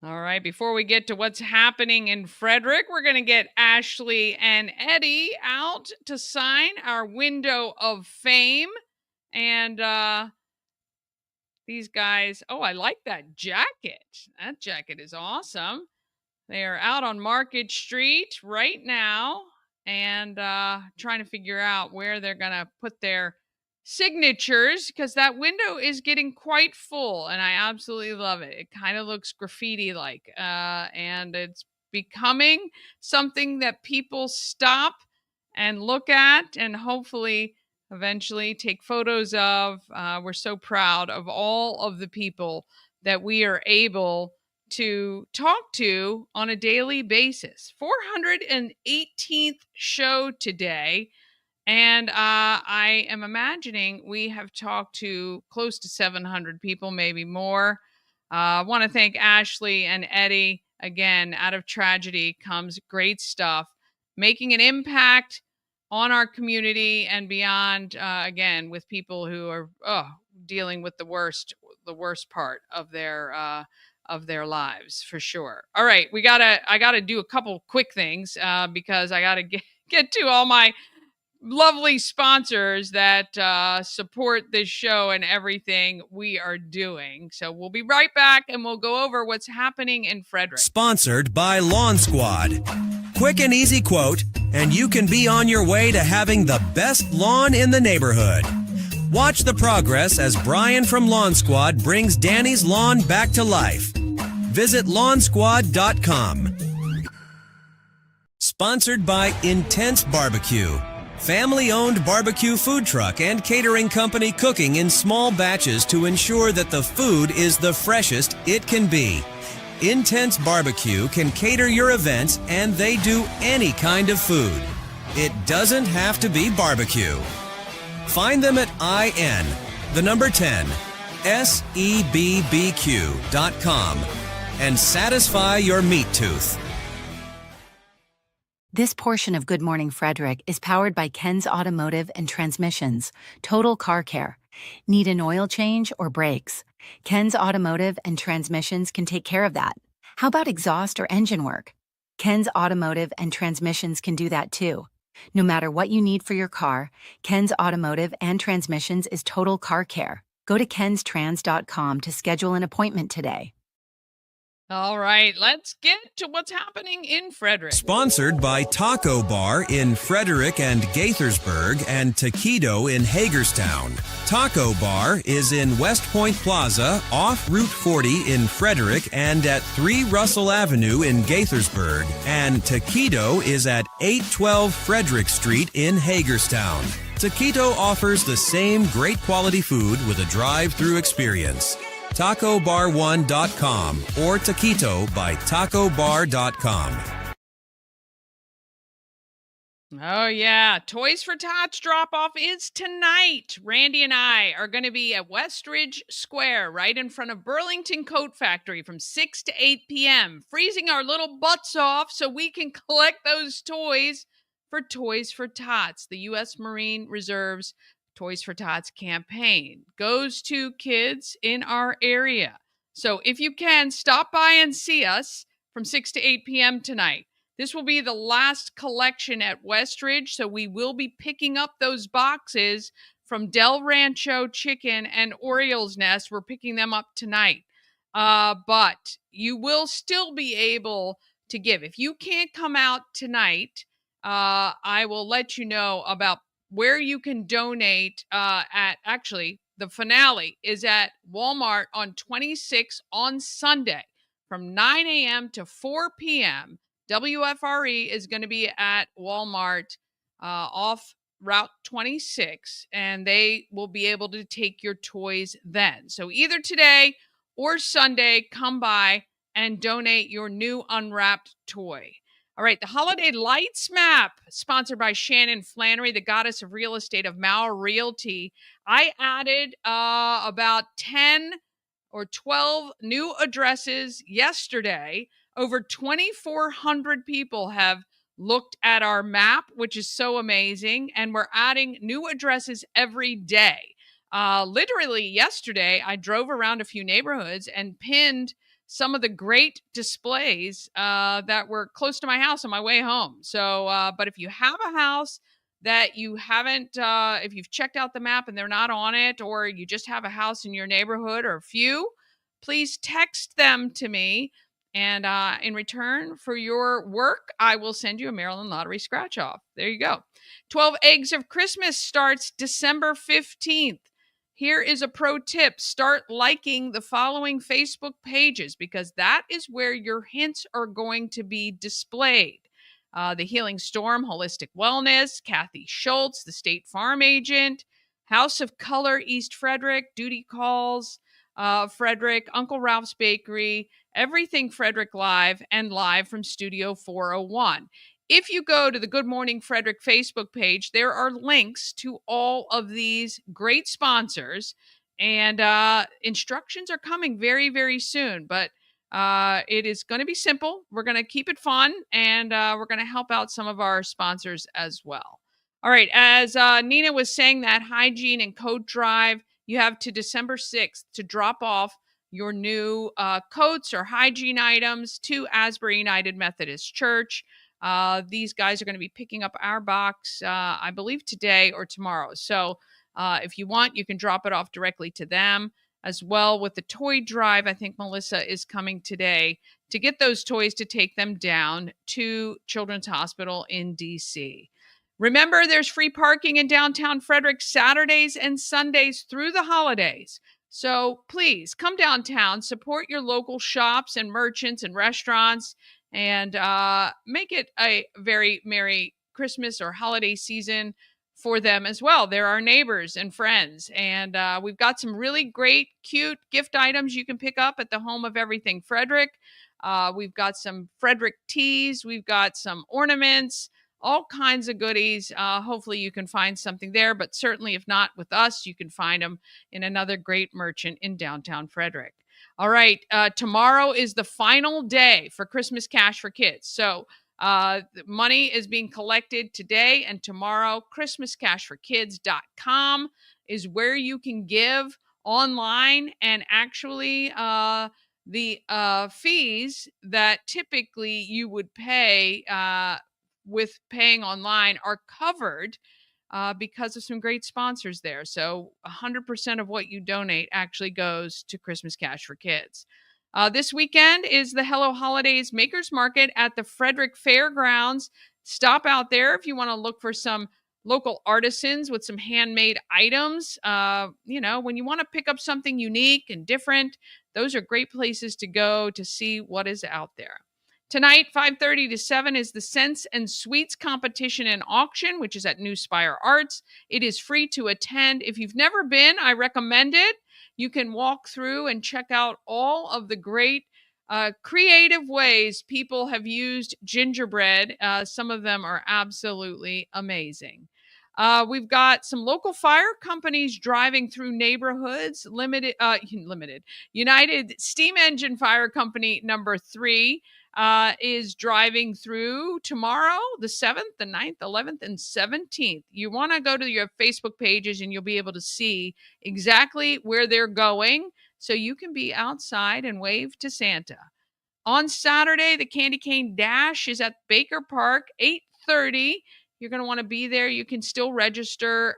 All right, before we get to what's happening in Frederick, we're going to get Ashley and Eddie out to sign our window of fame. And these guys, I like that jacket. That jacket is awesome. They are out on Market Street right now and trying to figure out where they're going to put their signatures, because that window is getting quite full, and I absolutely love it. It kind of looks graffiti-like, and it's becoming something that people stop and look at and hopefully eventually take photos of. We're so proud of all of the people that we are able to talk to on a daily basis. 418th show today. And I am imagining we have talked to close to 700 people, maybe more. I want to thank Ashley and Eddie. Again, out of tragedy comes great stuff, making an impact on our community and beyond, again, with people who are dealing with the worst part of their lives, for sure. All right, I gotta do a couple quick things because I gotta get to all my lovely sponsors that support this show and everything we are doing. So we'll be right back, and we'll go over what's happening in Frederick. Sponsored by Lawn Squad. Quick and easy quote, and you can be on your way to having the best lawn in the neighborhood. Watch the progress as Brian from Lawn Squad brings Dani's lawn back to life. Visit lawnsquad.com. Sponsored by Intense Barbecue. Family-owned barbecue food truck and catering company cooking in small batches to ensure that the food is the freshest it can be. Intense Barbecue can cater your events, and they do any kind of food. It doesn't have to be barbecue. Find them at IN, the number 10, SEBBQ.com, and satisfy your meat tooth. This portion of Good Morning Frederick is powered by Ken's Automotive and Transmissions, Total Car Care. Need an oil change or brakes? Ken's Automotive and Transmissions can take care of that. How about exhaust or engine work? Ken's Automotive and Transmissions can do that too. No matter what you need for your car, Ken's Automotive and Transmissions is Total Car Care. Go to kenstrans.com to schedule an appointment today. All right, let's get to what's happening in Frederick. Sponsored by Taco Bar in Frederick and Gaithersburg and Taquito in Hagerstown. Taco Bar is in West Point Plaza off Route 40 in Frederick and at 3 Russell Avenue in Gaithersburg. And Taquito is at 812 Frederick Street in Hagerstown. Taquito offers the same great quality food with a drive-through experience. TacoBar1.com or Taquito by TacoBar.com. Oh, yeah. Toys for Tots drop-off is tonight. Randy and I are going to be at Westridge Square right in front of Burlington Coat Factory from 6 to 8 p.m., freezing our little butts off so we can collect those toys for Toys for Tots. The U.S. Marine Reserve's Toys for Tots campaign goes to kids in our area. So if you can, stop by and see us from 6 to 8 p.m. tonight. This will be the last collection at Westridge, so we will be picking up those boxes from Del Rancho Chicken and Orioles Nest. We're picking them up tonight. But you will still be able to give. If you can't come out tonight, I will let you know about where you can donate actually, the finale is at Walmart on 26 on Sunday from 9 a.m. to 4 p.m. WFRE is going to be at Walmart off Route 26, and they will be able to take your toys then. So either today or Sunday, come by and donate your new unwrapped toy. All right, the Holiday Lights Map, sponsored by Shannon Flannery, the goddess of real estate of Mauer Realty. I added about 10 or 12 new addresses yesterday. Over 2,400 people have looked at our map, which is so amazing, and we're adding new addresses every day. Literally yesterday, I drove around a few neighborhoods and pinned some of the great displays that were close to my house on my way home. So, but if you have a house that you haven't, if you've checked out the map and they're not on it, or you just have a house in your neighborhood or a few, please text them to me. And in return for your work, I will send you a Maryland Lottery scratch off. There you go. 12 Eggs of Christmas starts December 15th. Here is a pro tip. Start liking the following Facebook pages because that is where your hints are going to be displayed. The Healing Storm, Holistic Wellness, Kathy Schultz, the State Farm Agent, House of Color, East Frederick, Duty Calls, Frederick, Uncle Ralph's Bakery, Everything Frederick Live, and Live from Studio 401. If you go to the Good Morning Frederick Facebook page, there are links to all of these great sponsors, and instructions are coming very, very soon. But it is going to be simple. We're going to keep it fun, and we're going to help out some of our sponsors as well. All right, as Nina was saying, that hygiene and coat drive, you have to December 6th to drop off your new coats or hygiene items to Asbury United Methodist Church. These guys are going to be picking up our box, I believe, today or tomorrow. So if you want, you can drop it off directly to them. As well with the toy drive, I think Melissa is coming today to get those toys to take them down to Children's Hospital in D.C. Remember, there's free parking in downtown Frederick Saturdays and Sundays through the holidays. So please come downtown, support your local shops and merchants and restaurants, and make it a very Merry Christmas or holiday season for them as well. They're our neighbors and friends, and we've got some really great, cute gift items you can pick up at the home of Everything Frederick. We've got some Frederick teas. We've got some ornaments, all kinds of goodies. Hopefully you can find something there, but certainly if not with us, you can find them in another great merchant in downtown Frederick. All right, tomorrow is the final day for Christmas Cash for Kids. So the money is being collected today and tomorrow. ChristmasCashForKids.com is where you can give online, and actually the fees that typically you would pay with paying online are covered because of some great sponsors there. So 100% of what you donate actually goes to Christmas Cash for Kids. This weekend is the Hello Holidays Makers Market at the Frederick Fairgrounds. Stop out there if you want to look for some local artisans with some handmade items. When you want to pick up something unique and different, those are great places to go to see what is out there. Tonight, 5:30 to 7 is the Scents and Sweets competition and auction, which is at New Spire Arts. It is free to attend. If you've never been, I recommend it. You can walk through and check out all of the great creative ways people have used gingerbread. Some of them are absolutely amazing. We've got some local fire companies driving through neighborhoods. United Steam Engine Fire Company number 3 is driving through tomorrow, the 7th, the 9th, 11th, and 17th. You want to go to your Facebook pages and you'll be able to see exactly where they're going so you can be outside and wave to Santa. On Saturday, the Candy Cane Dash is at Baker Park, 8:30. You're going to want to be there. You can still register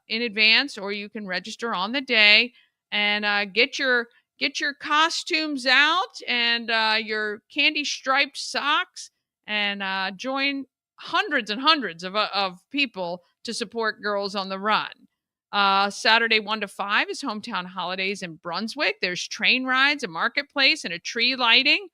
in advance, or you can register on the day and get your costumes out and your candy striped socks and join hundreds and hundreds of people to support Girls on the Run. Saturday 1 to 5 is Hometown Holidays in Brunswick. There's train rides, a marketplace, and a tree lighting.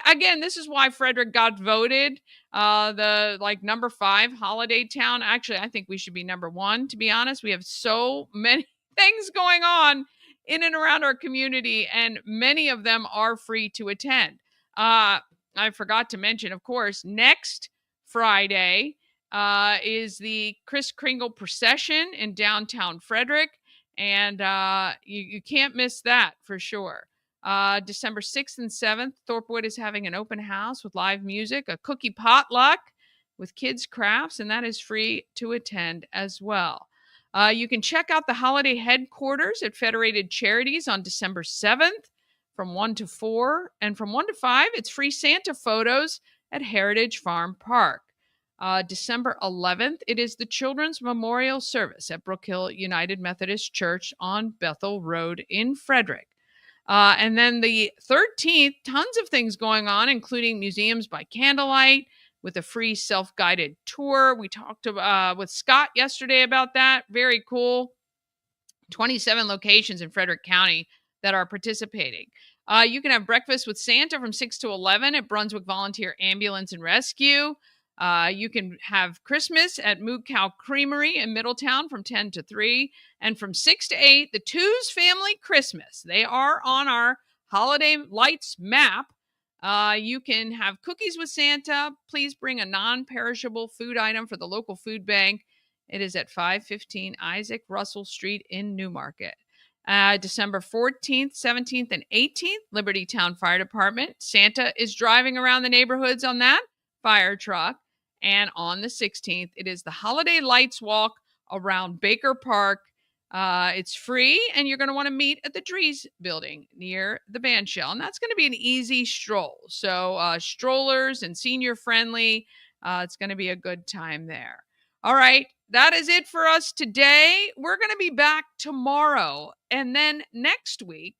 Again, this is why Frederick got voted the number 5 holiday town. Actually, I think we should be number 1, to be honest. We have so many things going on in and around our community, and many of them are free to attend. I forgot to mention, of course, next Friday is the Kris Kringle procession in downtown Frederick, and you can't miss that for sure. December 6th and 7th, Thorpewood is having an open house with live music, a cookie potluck with kids' crafts, and that is free to attend as well. You can check out the holiday headquarters at Federated Charities on December 7th from 1 to 4. And from 1 to 5, it's free Santa photos at Heritage Farm Park. December 11th, it is the Children's Memorial Service at Brookhill United Methodist Church on Bethel Road in Frederick. And then the 13th, tons of things going on, including museums by candlelight, with a free self-guided tour. We talked with Scott yesterday about that. Very cool. 27 locations in Frederick County that are participating. You can have breakfast with Santa from 6 to 11 at Brunswick Volunteer Ambulance and Rescue. You can have Christmas at Moo Cow Creamery in Middletown from 10 to 3. And from 6 to 8, the Two's Family Christmas. They are on our holiday lights map. You can have cookies with Santa. Please bring a non-perishable food item for the local food bank. It is at 515 Isaac Russell Street in Newmarket. December 14th, 17th, and 18th, Liberty Town Fire Department. Santa is driving around the neighborhoods on that fire truck. And on the 16th, it is the Holiday Lights Walk around Baker Park. It's free, and you're going to want to meet at the Dries building near the band shell. And that's going to be an easy stroll. So strollers and senior friendly. It's going to be a good time there. All right. That is it for us today. We're going to be back tomorrow. And then next week,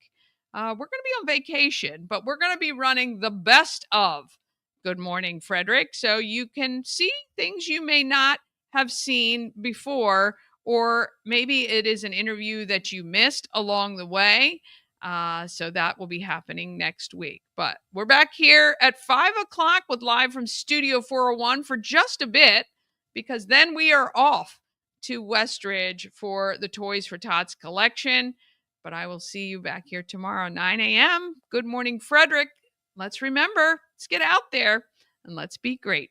we're going to be on vacation, but we're going to be running the best of Good Morning Frederick. So you can see things you may not have seen before, or maybe it is an interview that you missed along the way. So that will be happening next week. But we're back here at 5 o'clock with Live from Studio 401 for just a bit, because then we are off to Westridge for the Toys for Tots collection. But I will see you back here tomorrow, 9 a.m. Good Morning Frederick. Let's remember, let's get out there and let's be great.